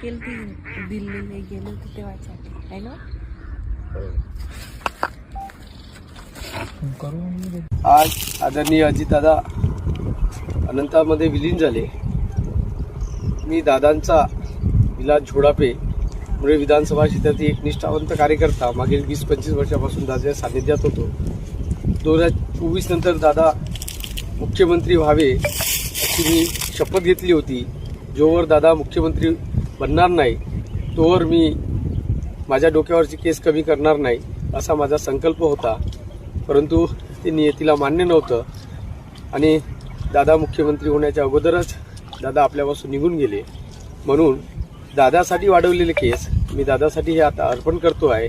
केली ती दिल्लीला गेलो होतो तेव्हाच्या आहे ना. आज आदरणीय अजितदादा अनंतामध्ये विलीन झाले. मी दादांचा विलास झोडापे मुळे विधानसभा क्षेत्रातील एक निष्ठावंत कार्यकर्ता मागील 20-25 वर्षापासून दादाच्या सानिध्यात होतो. 2024 नंतर दादा मुख्यमंत्री व्हावे अशी मी शपथ घेतली होती. जोवर दादा मुख्यमंत्री बनणार नाही तोवर मी माझ्या डोक्यावरची केस कमी करणार नाही असा माझा संकल्प होता. परंतु ते नियतीला मान्य नव्हतं आणि दादा मुख्यमंत्री होण्याच्या अगोदरच दादा आपल्यापासून निघून गेले. म्हणून दादासाठी वाढवलेले केस मी दादासाठी हे आता अर्पण करतो आहे.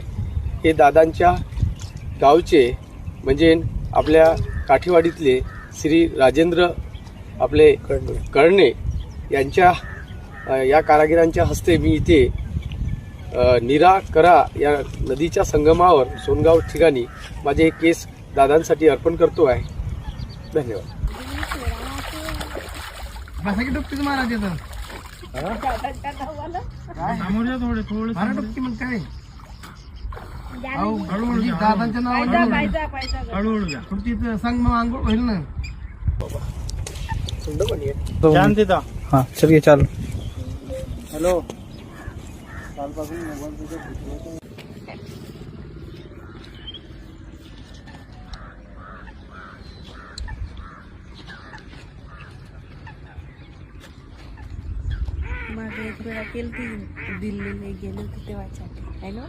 हे दादांच्या गावचे म्हणजे आपल्या काठीवाडीतले श्री राजेंद्र आपले कर्णे यांच्या या कारागिरांच्या हस्ते मी इथे नीरा करा या नदीच्या संगमावर सोनगाव ठिकाणी माझे केस दादांसाठी अर्पण करतो आहे. धन्यवाद. दादांच्या नावाने सांग मग आंघोळ होईल ना. हाँ चलिए चालू. हॅलो. मागे एक वेळा केली ती दिल्लीला गेलो होतो तेव्हाच्या आहे ना.